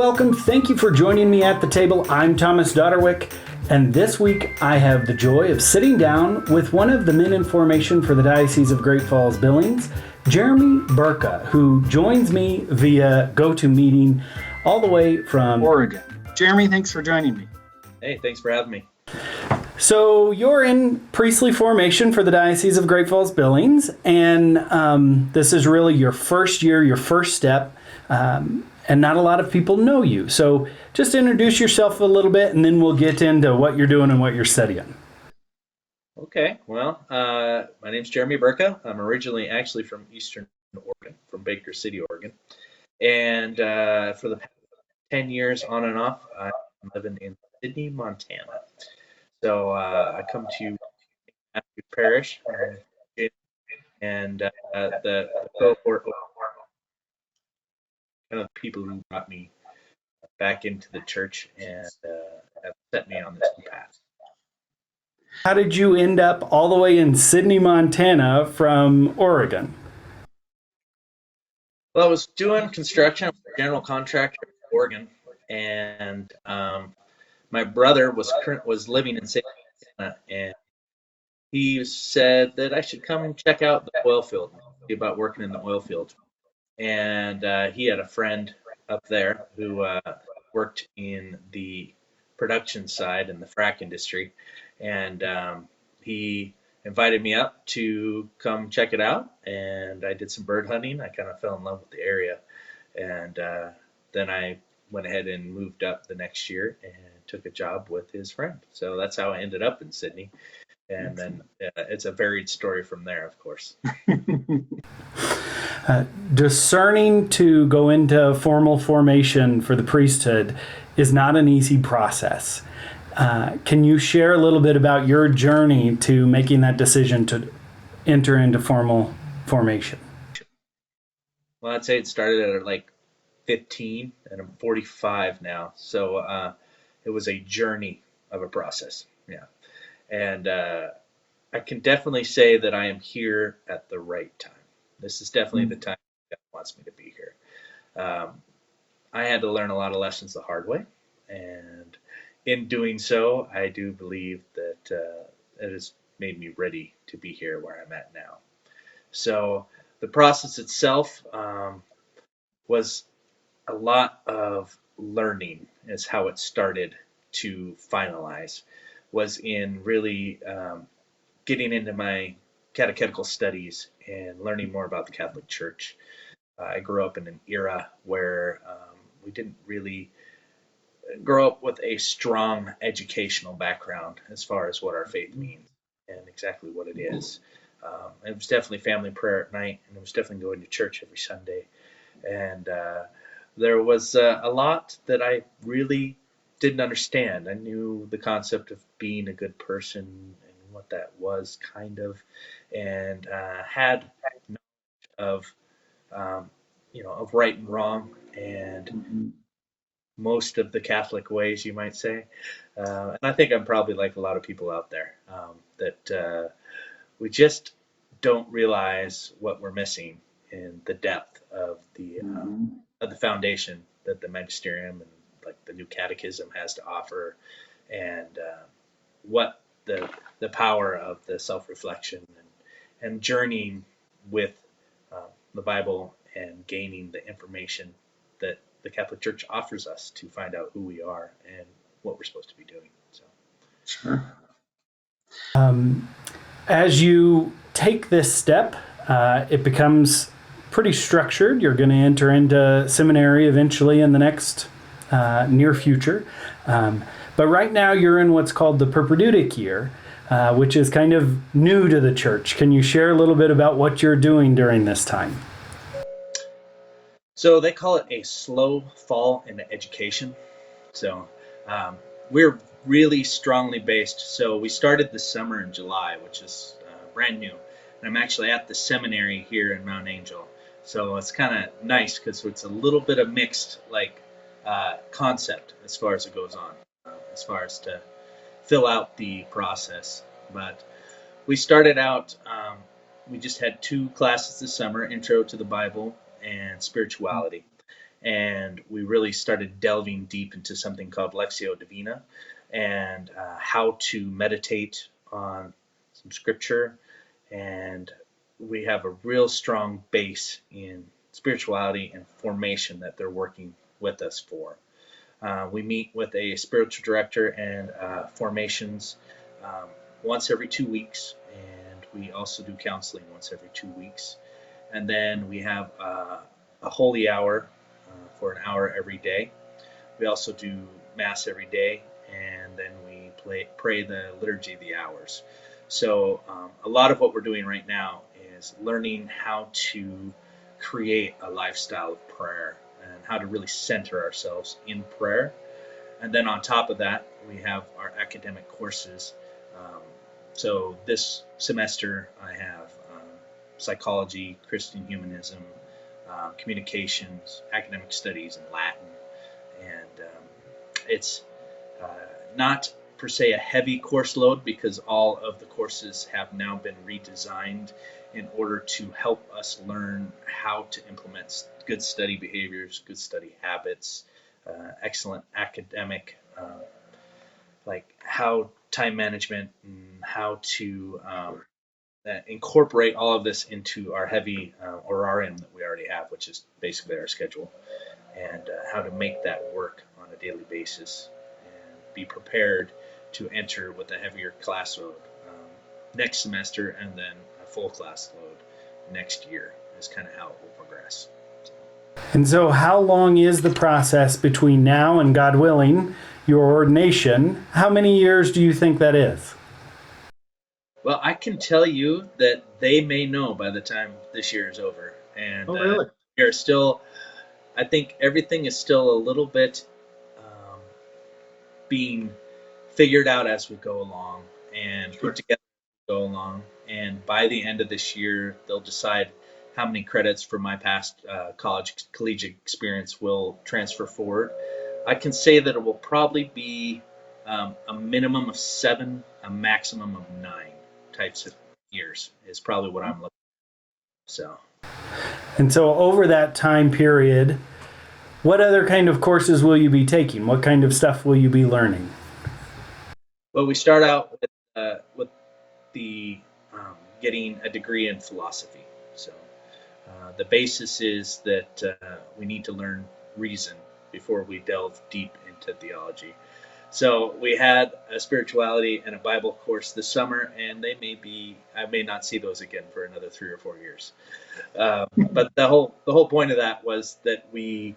welcome. Thank you for joining me at the table. I'm Thomas Dodderwick, and this week I have the joy of sitting down with one of the men in formation for the Diocese of Great Falls-Billings, Jeremy Berka, who joins me via GoToMeeting all the way from Oregon. Jeremy, thanks for joining me. Hey, thanks for having me. So you're in priestly formation for the Diocese of Great Falls-Billings, and this is really your first year, your first step, and not a lot of people know you. So just introduce yourself a little bit, and then we'll get into what you're doing and what you're studying. Okay, well, my name's Jeremy Berka. I'm originally actually from Eastern Oregon, from Baker City, Oregon. And for the past 10 years on and off, I'm living in Sydney, Montana. So I come to Matthew Parish, and the cohort, kind of the people who brought me back into the church and have set me on this new path. How did you end up all the way in Sydney, Montana from Oregon? Well, I was doing construction. I was a general contractor in Oregon, and my brother was living in Saint Benedict, and he said that I should come and check out the oil field, see about working in the oil field. And he had a friend up there who worked in the production side in the frac industry, and he invited me up to come check it out. And I did some bird hunting. I kind of fell in love with the area, and then I went ahead and moved up the next year and took a job with his friend. So that's how I ended up in Sydney. And then it's a varied story from there, of course. Discerning to go into formal formation for the priesthood is not an easy process. Can you share a little bit about your journey to making that decision to enter into formal formation? Well, I'd say it started at like 15, and I'm 45 now. So it was a journey of a process. Yeah. And I can definitely say that I am here at the right time. This is definitely the time God wants me to be here. I had to learn a lot of lessons the hard way. And in doing so, I do believe that it has made me ready to be here where I'm at now. So the process itself was a lot of learning is how it started to finalize, was in really getting into my catechetical studies and learning more about the Catholic Church. I grew up in an era where we didn't really grow up with a strong educational background as far as what our faith means and exactly what it is. It was definitely family prayer at night, and it was definitely going to church every Sunday. And there was a lot that I really didn't understand. I knew the concept of being a good person and what that was, kind of, and had knowledge of of right and wrong, and most of the Catholic ways, you might say. And I think I'm probably like a lot of people out there, that we just don't realize what we're missing in the depth of the foundation that the magisterium and like the new catechism has to offer, and what the power of the self-reflection and journeying with the Bible and gaining the information that the Catholic Church offers us to find out who we are and what we're supposed to be doing. So, Sure. As you take this step, it becomes pretty structured. You're going to enter into seminary eventually in the next near future. But right now you're in what's called the Perpetuitic year, which is kind of new to the church. Can you share a little bit about what you're doing during this time? So they call it a slow fall into education. So we're really strongly based. So we started this summer in July, which is brand new. And I'm actually at the seminary here in Mount Angel. So it's kind of nice because it's a little bit of mixed concept as far as it goes on, as far as to fill out the process. But we started out, we just had 2 classes this summer, Intro to the Bible and Spirituality. and we really started delving deep into something called Lectio Divina, and how to meditate on some scripture. And we have a real strong base in spirituality and formation that they're working with us for. We meet with a spiritual director and formations once every 2 weeks, and we also do counseling once every 2 weeks. And then we have a holy hour for an hour every day. We also do Mass every day, and then we pray the Liturgy of the Hours. So a lot of what we're doing right now is learning how to create a lifestyle of prayer and how to really center ourselves in prayer. And then on top of that, we have our academic courses. So this semester I have psychology, Christian humanism, communications, academic studies, and Latin. And it's not per se a heavy course load, because all of the courses have now been redesigned in order to help us learn how to implement good study behaviors, good study habits, excellent academic, like how time management, and how to incorporate all of this into our heavy orarium that we already have, which is basically our schedule, and how to make that work on a daily basis and be prepared to enter with a heavier class load next semester, and then a full class load next year is kind of how it will progress. And so how long is the process between now and, God willing, your ordination? How many years do you think that is? Well, I can tell you that they may know by the time this year is over. And Oh, really? we are still, I think everything is still a little bit being figured out as we go along and put together as we go along. And by the end of this year, they'll decide how many credits from my past collegiate experience will transfer forward. I can say that it will probably be a minimum of 7, a maximum of 9 types of years is probably what I'm looking at. So. And so over that time period, what other kind of courses will you be taking? What kind of stuff will you be learning? Well, we start out with the getting a degree in philosophy. So the basis is that we need to learn reason before we delve deep into theology. So we had a spirituality and a Bible course this summer, and I may not see those again for another 3 or 4 years. But the whole point of that was that we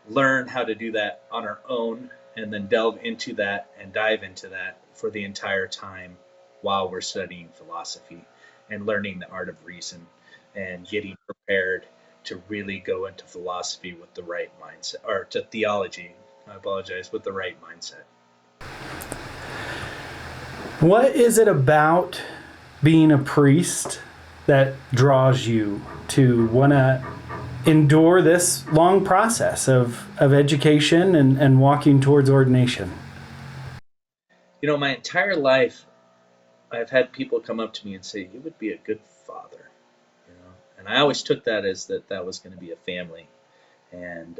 learn how to do that on our own, and then delve into that and dive into that for the entire time while we're studying philosophy and learning the art of reason and getting prepared to really go into philosophy with the right mindset, or to theology, I apologize, with the right mindset. What is it about being a priest that draws you to want to endure this long process of education and walking towards ordination? You know, my entire life, I've had people come up to me and say, "You would be a good father," you know, and I always took that as that was going to be a family. And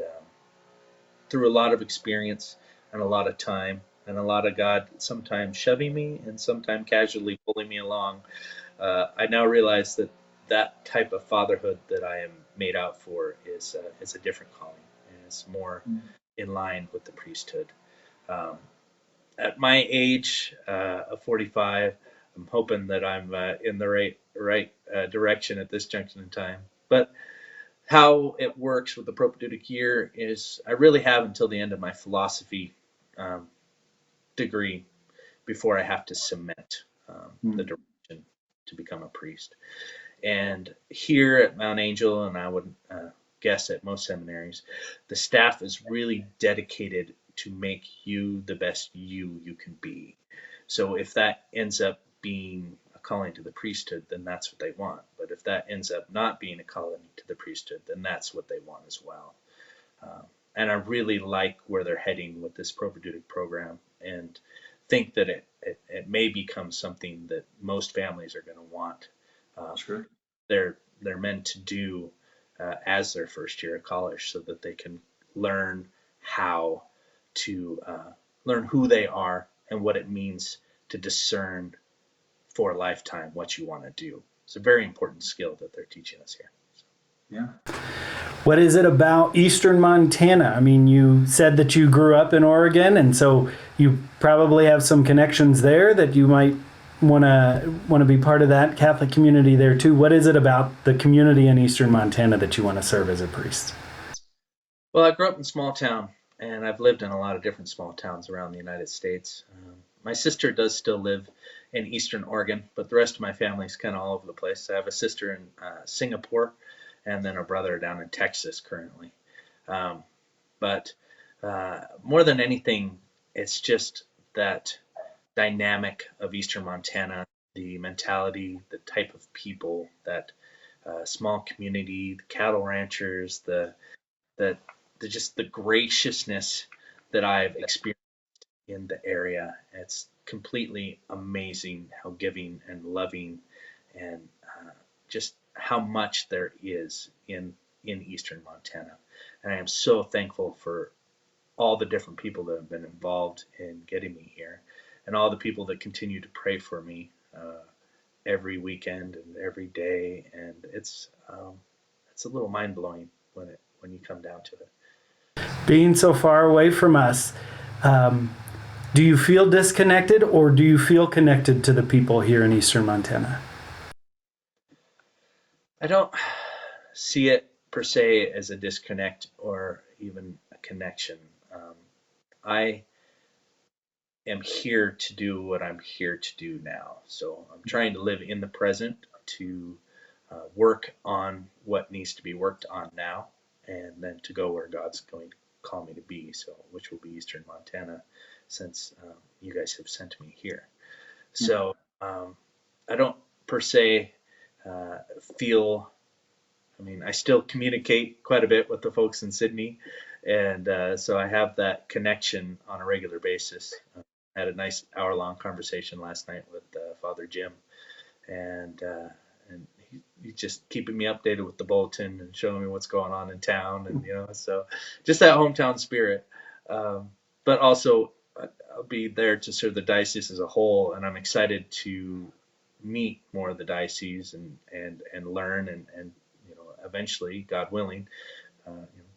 through a lot of experience and a lot of time and a lot of God sometimes shoving me and sometimes casually pulling me along, I now realize that type of fatherhood that I am made out for is a different calling, and it's more in line with the priesthood. At my age of 45, I'm hoping that I'm in the right direction at this junction in time. But how it works with the propedeutic year is I really have until the end of my philosophy degree before I have to cement the direction to become a priest. And here at Mount Angel, and I would guess at most seminaries, the staff is really dedicated to make you the best you can be. So if that ends up being a calling to the priesthood, then that's what they want. But if that ends up not being a calling to the priesthood, then that's what they want as well. And I really like where they're heading with this propedeutic program, and think that it may become something that most families are going to want. Sure. They're meant to do as their first year of college, so that they can learn how to learn who they are and what it means to discern for a lifetime what you want to do. It's a very important skill that they're teaching us here. Yeah. What is it about Eastern Montana? I mean, you said that you grew up in Oregon, and so you probably have some connections there that you might want to be part of that Catholic community there too. What is it about the community in Eastern Montana that you want to serve as a priest? Well, I grew up in a small town, and I've lived in a lot of different small towns around the United States. My sister does still live in Eastern Oregon, but the rest of my family is kind of all over the place. I have a sister in Singapore, and then a brother down in Texas currently. But more than anything, it's just that dynamic of Eastern Montana, the mentality, the type of people, that small community, the cattle ranchers, just the graciousness that I've experienced in the area. It's completely amazing how giving and loving and just how much there is in Eastern Montana. And I am so thankful for all the different people that have been involved in getting me here, and all the people that continue to pray for me every weekend and every day. And it's a little mind blowing when you come down to it. Being so far away from us, do you feel disconnected, or do you feel connected to the people here in Eastern Montana? I don't see it per se as a disconnect or even a connection. I am here to do what I'm here to do now. So I'm trying to live in the present, to work on what needs to be worked on now, and then to go where God's going to call me to be, so which will be Eastern Montana, since you guys have sent me here. So I don't per se feel, I mean, I still communicate quite a bit with the folks in Sydney, and so I have that connection on a regular basis. I had a nice hour-long conversation last night with Father Jim, and he's just keeping me updated with the bulletin and showing me what's going on in town, and so just that hometown spirit. But also, I'll be there to serve the diocese as a whole, and I'm excited to meet more of the diocese and learn and eventually, God willing,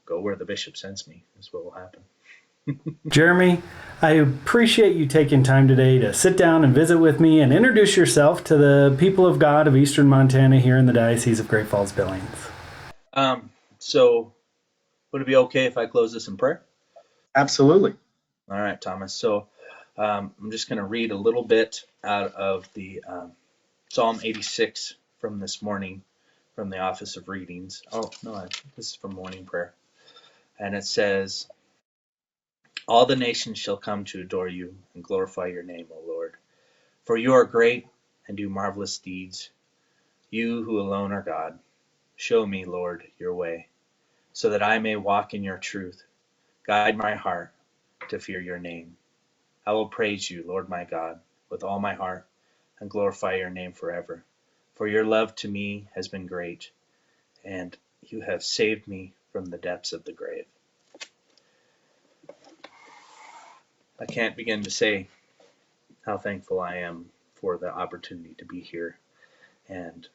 go where the bishop sends me is what will happen. Jeremy, I appreciate you taking time today to sit down and visit with me and introduce yourself to the people of God of Eastern Montana here in the Diocese of Great Falls-Billings. So would it be okay if I close this in prayer? Absolutely. All right, Thomas. So I'm just going to read a little bit out of the Psalm 86 from this morning from the Office of Readings. Oh, no, this is from morning prayer. And it says, "All the nations shall come to adore you and glorify your name, O Lord. For you are great and do marvelous deeds. You who alone are God. Show me, Lord, your way, so that I may walk in your truth. Guide my heart to fear your name. I will praise you, Lord my God, with all my heart, and glorify your name forever. For your love to me has been great, and you have saved me from the depths of the grave." I can't begin to say how thankful I am for the opportunity to be here and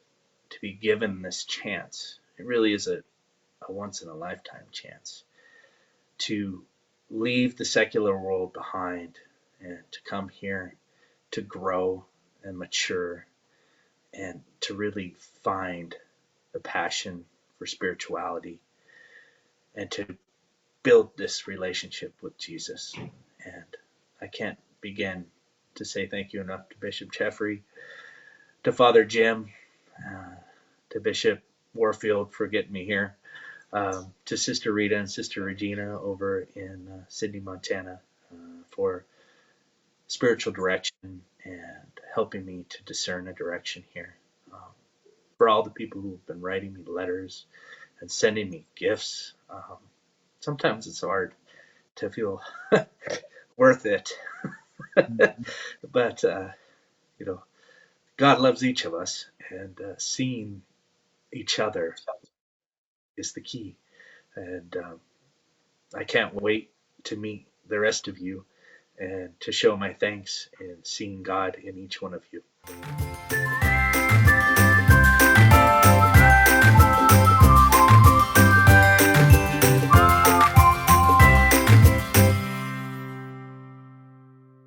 to be given this chance. It really is a once-in-a-lifetime chance to leave the secular world behind and to come here to grow and mature and to really find the passion for spirituality and to build this relationship with Jesus. And I can't begin to say thank you enough to Bishop Jeffrey, to Father Jim, to Bishop Warfield for getting me here, to Sister Rita and Sister Regina over in Sydney, Montana, for spiritual direction and helping me to discern a direction here. For all the people who have been writing me letters and sending me gifts. Sometimes it's hard to feel worth it. But, God loves each of us, and seeing each other is the key. And I can't wait to meet the rest of you and to show my thanks in seeing God in each one of you.